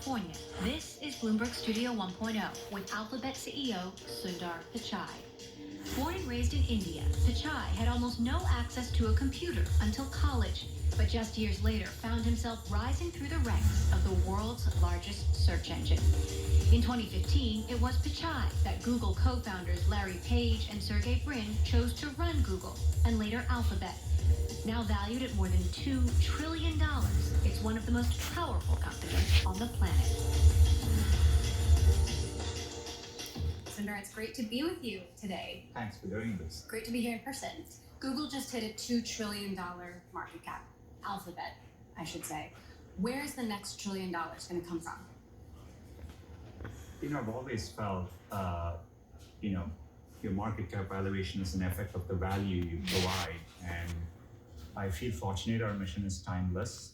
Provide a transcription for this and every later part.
California. This is Bloomberg Studio 1.0 with Alphabet CEO Sundar Pichai. Born and raised in India, Pichai had almost no access to a computer until college, but just years later found himself rising through the ranks of the world's largest search engine. In 2015, it was Pichai that Google co-founders Larry Page and Sergey Brin chose to run Google and later Alphabet. Now valued at more than $2 trillion, it's one of the most powerful companies on the planet. Sundar, it's great to be with you today. Thanks for doing this. Great to be here in person. Google just hit a $2 trillion market cap. Alphabet, I should say. Where is the next $1 trillion going to come from? I've always felt, your market cap valuation is an effect of the value you provide. And I feel fortunate our mission is timeless.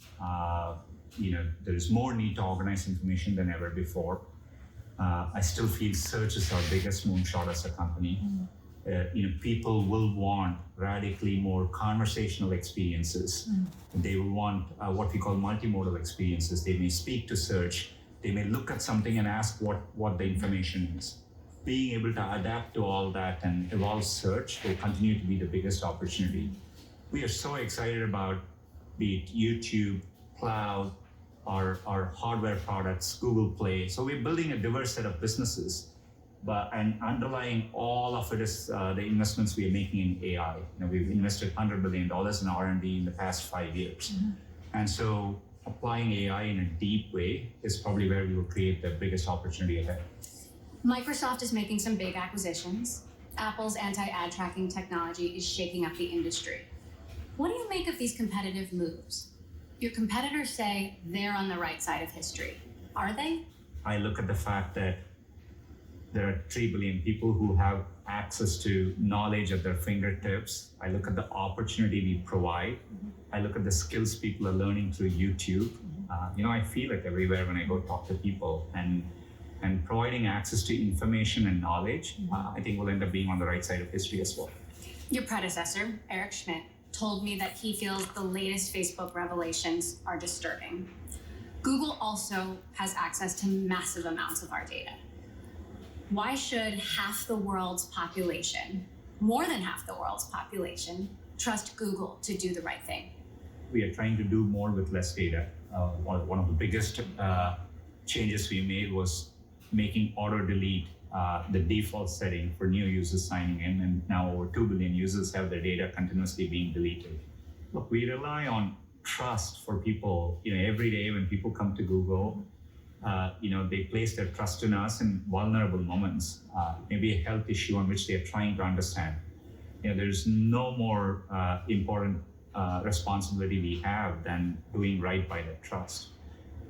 There is more need to organize information than ever before. I still feel search is our biggest moonshot as a company. People will want radically more conversational experiences. They will want what we call multimodal experiences. They may speak to search. They may look at something and ask what the information is. Being able to adapt to all that and evolve search will continue to be the biggest opportunity. We are so excited about be it YouTube, cloud, our hardware products, Google Play. So we're building a diverse set of businesses, and underlying all of it is the investments we are making in AI. We've invested $100 billion in R&D in the past 5 years. And so applying AI in a deep way is probably where we will create the biggest opportunity ahead. Microsoft is making some big acquisitions. Apple's anti-ad tracking technology is shaking up the industry. What do you make of these competitive moves? Your competitors say they're on the right side of history. Are they? I look at the fact that there are 3 billion people who have access to knowledge at their fingertips. I look at the opportunity we provide. I look at the skills people are learning through YouTube. I feel it everywhere when I go talk to people. And providing access to information and knowledge, I think will end up being on the right side of history as well. Your predecessor, Eric Schmidt, told me that he feels the latest Facebook revelations are disturbing. Google also has access to massive amounts of our data. Why should half the world's population, more than half the world's population, trust Google to do the right thing? We are trying to do more with less data. One of the biggest changes we made was making auto-delete the default setting for new users signing in, and now over 2 billion users have their data continuously being deleted. Look, we rely on trust for people. Every day when people come to Google, they place their trust in us in vulnerable moments. Maybe a health issue on which they are trying to understand. There's no more important responsibility we have than doing right by that trust.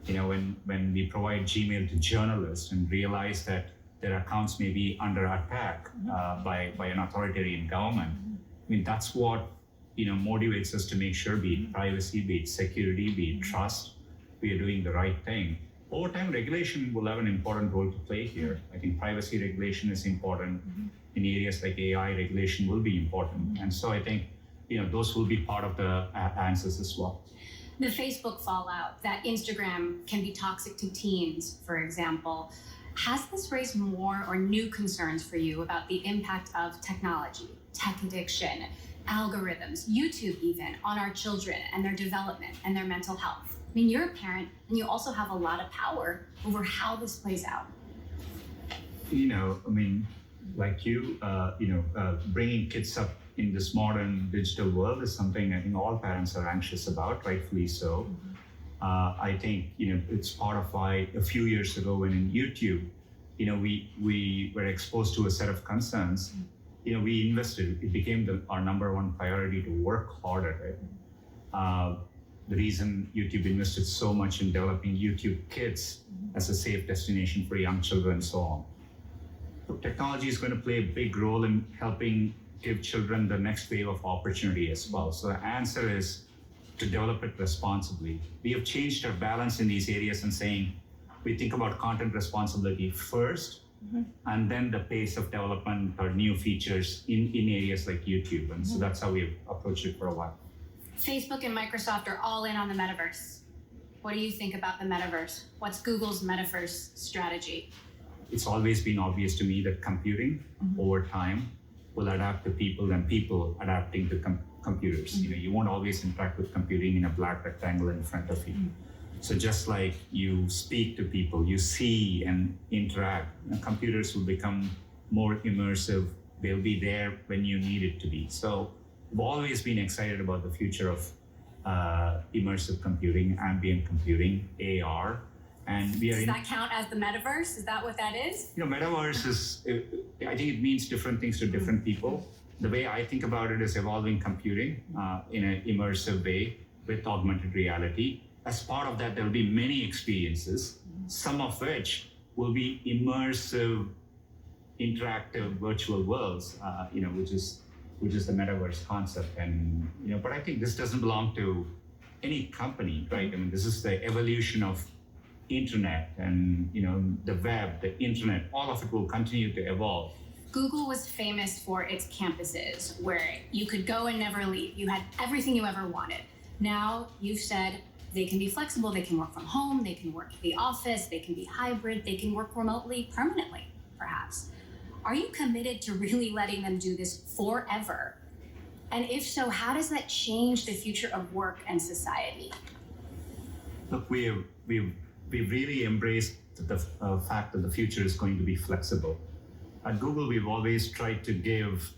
When we provide Gmail to journalists and realize that their accounts may be under attack by an authoritarian government, that's what motivates us to make sure, be it privacy, be it security, be it trust, we are doing the right thing. Over time, regulation will have an important role to play here. I think privacy regulation is important. In areas like AI, regulation will be important. And so I think those will be part of the answers as well. The Facebook fallout, that Instagram can be toxic to teens, for example. Has this raised more or new concerns for you about the impact of technology, tech addiction, algorithms, YouTube even, on our children and their development and their mental health? You're a parent, and you also have a lot of power over how this plays out. Like you, bringing kids up in this modern digital world is something I think all parents are anxious about, rightfully so. I think, it's part of why a few years ago when in YouTube, we were exposed to a set of concerns, we invested. It became our number one priority to work harder, right? The reason YouTube invested so much in developing YouTube Kids as a safe destination for young children and so on. So technology is going to play a big role in helping give children the next wave of opportunity as well. So the answer is to develop it responsibly. We have changed our balance in these areas and saying, we think about content responsibility first, and then the pace of development or new features in areas like YouTube. And so that's how we've approached it for a while. Facebook and Microsoft are all in on the metaverse. what do you think about the metaverse? What's Google's metaverse strategy? It's always been obvious to me that computing over time will adapt to people and people adapting to computers. You know, you won't always interact with computing in a black rectangle in front of you. So just like you speak to people, you see and interact, computers will become more immersive. They'll be there when you need it to be. So I've always been excited about the future of immersive computing, ambient computing, AR. And we are Does that count as the metaverse? Is that what that is? You know, metaverse is, I think it means different things to different people. The way I think about it is evolving computing in an immersive way with augmented reality. As part of that, there will be many experiences, some of which will be immersive, interactive virtual worlds, you know, which is the metaverse concept. And, you know, but I think this doesn't belong to any company, right? I mean, this is the evolution of internet and, you know, the web, the internet, all of it will continue to evolve. Google was famous for its campuses where you could go and never leave. You had everything you ever wanted. Now you've said they can be flexible, they can work from home, they can work at the office, they can be hybrid, they can work remotely permanently, perhaps. Are you committed to really letting them do this forever? And if so, how does that change the future of work and society? Look, we've really embraced the fact that the future is going to be flexible. At Google, we've always tried to give,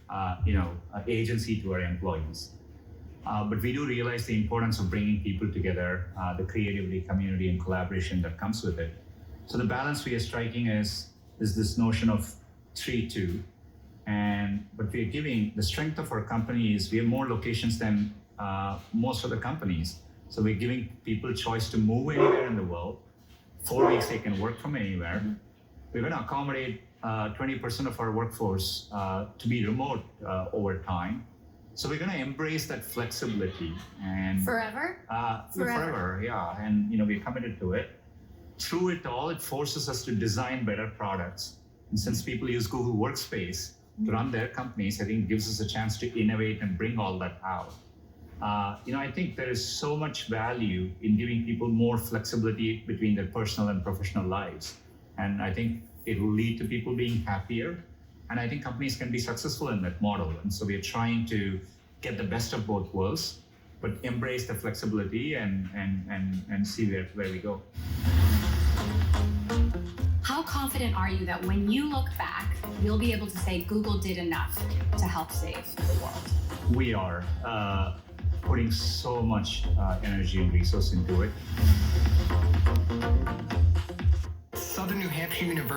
agency to our employees. But we do realize the importance of bringing people together, the creativity, community, and collaboration that comes with it. So the balance we are striking is this notion of 3-2. But we are giving the strength of our company is we have more locations than most of the companies. So we're giving people choice to move anywhere in the world. 4 weeks they can work from anywhere. We're going to accommodate 20% of our workforce to be remote over time. So we're going to embrace that flexibility and Forever? forever, yeah. And we're committed to it. Through it all, it forces us to design better products. And since people use Google Workspace to run their companies, I think it gives us a chance to innovate and bring all that out. I think there is so much value in giving people more flexibility between their personal and professional lives. And I think it will lead to people being happier. And I think companies can be successful in that model. And so we are trying to get the best of both worlds, but embrace the flexibility and see where we go. How confident are you that when you look back, you'll be able to say Google did enough to help save the world? We are putting so much energy and resource into it. Southern New Hampshire University